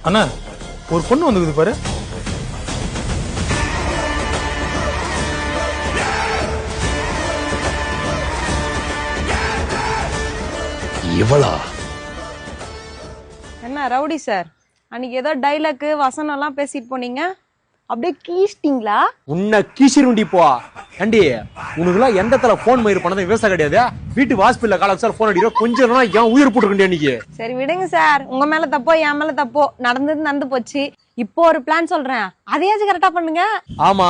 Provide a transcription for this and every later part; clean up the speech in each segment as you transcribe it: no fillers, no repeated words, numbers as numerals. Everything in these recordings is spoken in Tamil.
அண்ணா ஒரு பொண்ணு வந்துக்குது பாரு. இவளா? என்ன ரவுடி சார், அன்னைக்கு ஏதோ டைலாக் வசனம் எல்லாம் பேசிட்டு போனீங்க, அப்படியே கீச்சிட்டீங்களா? உன்னை கீசிருண்டி போ அண்டி. உனக்குலாம் எந்த தலை போன் மயிர் பண்ணதை விவசாயம் கிடையாது. வீட்டு வாஸ்பில்ல கால சார் போன் அடிக்கிற கொஞ்சம் ஏன் உயிர் போட்டுருக்கேன் அன்னைக்கு. சரி விடுங்க சார், உங்க மேல தப்போ என் மேல தப்போ, நடந்தது நடந்து போச்சு. இப்போ ஒரு பிளான் சொல்றேன், அதையாச்சும் கரெக்டா பண்ணுங்க. ஆமா,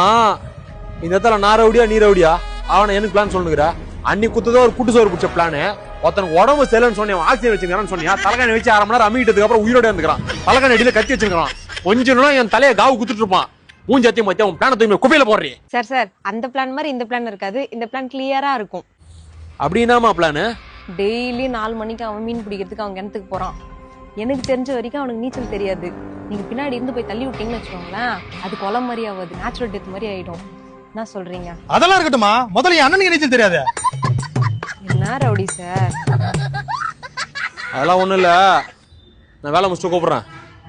இந்த இடத்துல நான் ரவுடியா நீ ரவுடியா? அவனை எனக்கு பிளான் சொல்லுங்கிற. அன்னைக்கு குத்துதான் ஒரு கூட்டு சோறு பிடிச்ச பிளானு. ஒருத்தனுக்கு உடம்பு சரியில்லைன்னு சொன்னேன், ஆக்சிஜன் வச்சுக்கிறான்னு சொன்னியா, தலைகாணி வச்சு 1/2 மணி நேரம் அம்மிட்டதுக்கு அப்புறம் உயிரோட இருந்துக்கிறான். தலைகாணி அடியில கத்தி வச்சிருக்கான். கொஞ்ச நேரம் என் தலையை காவு குத்துட்டு இருப்பான். மூஞ்சத்தியும் மத்திய உன் பிளான தூக்கி குப்பையில போடுறீ. சார் சார், அந்த பிளான் மாதிரி இந்த பிளான் இருக்காது. இந்த பிளான் கிளியரா இருக்கும். அப்படின்னாமா பிளானு? டெய்லி 4 மணிக்கு அவன் மீன் பிடிக்கிறதுக்கு அவன் கிணத்துக்கு போறான். எனக்கு தெரிஞ்ச வரைக்கும் அவனுக்கு நீச்சல் தெரியாது. நீங்க பின்னாடி இருந்து போய் தள்ளி விட்டீங்கன்னு வச்சுக்கோங்களேன், அது கொலை மாதிரி ஆகாது, நேச்சுரல் டெத் மாதிரி ஆயிடும். என்ன சொல்றீங்க? அதெல்லாம் இருக்கட்டுமா, முதல்ல என் அண்ணனுக்கு நீச்சல் தெரியாது. என்ன ரவுடி சார்? அதெல்லாம் ஒண்ணும் இல்ல, நான் வேலை முடிச்சுட்டு கூப்பிடுறேன்,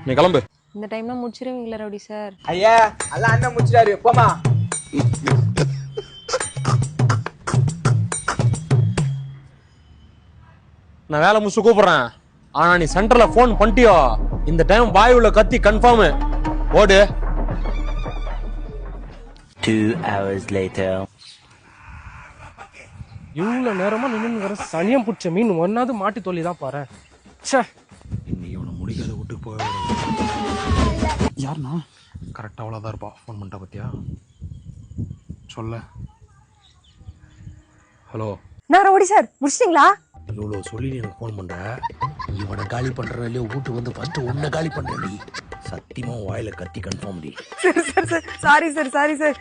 நீ கிளம்பு. இந்த டைம்ல முடிச்சிருவீங்களா ரவுடி சார்? ஐயா எல்லாம் அண்ணன் முடிச்சிட்டாரு, போமா. நான் வேலை முடிச்சு கூப்பிடுறேன். ஆனா நீ சென்டர்ல போன் பண்ணிட்டியோ, இந்த டைம் பாய் உள்ள கத்தி கன்ஃபார்ம். ஓடு. 2 hours later. இவ்வளவு நேரமா நின்று சனியம் பிடிச்ச மீன் ஒன்னாவது மாட்டி தொல்லி தான் பாரு. இன்னைக்கு அவனை முடிக்காத விட்டு போக. யாருண்ணா? கரெக்டா அவ்வளோதான் இருப்பா. ஃபோன் பண்ணிட்டா பத்தியா? சொல்ல. ஹலோ. நான் ரவுடி சார், முடிச்சிட்டீங்களா? இவ்வளோ சொல்லி நீ எனக்கு ஃபோன் பண்ற. இவனை காலி பண்ற இல்லையோ, வீட்டு வந்து ஃபர்ஸ்ட் உன்னை காலி பண்ற. நீ சத்தியமா வாயில கத்தி கன்ஃபார்ம் டி. Sir sir sir, sorry sir, sorry sir.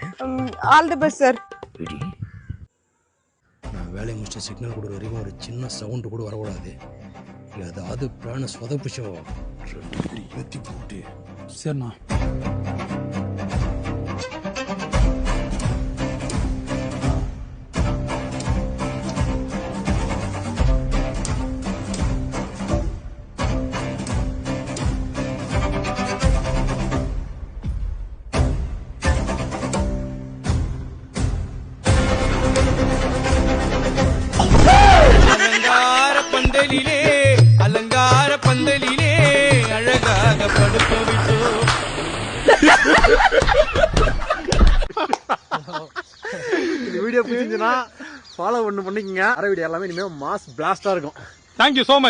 All the best sir. விடி. நான் வேலையை முடிச்ச சிக்னல் கொடுக்குற வரைக்கும் ஒரு சின்ன சவுண்டு கூட வரக்கூடாது. ஏதாவது பிராண சொதப்பிச்சோ 2 ஏற்றி போட்டு. சரிண்ணா. அலங்கார பந்தலிலே அழகாக படுத்து விட்டோ. இந்த வீடியோ பிடிச்சிருந்துச்சுன்னா ஃபாலோ பண்ணிக்கங்க. அரை வீடியோ எல்லாமே இனிமேல் மாஸ் பிளாஸ்டா இருக்கும். Thank you so much.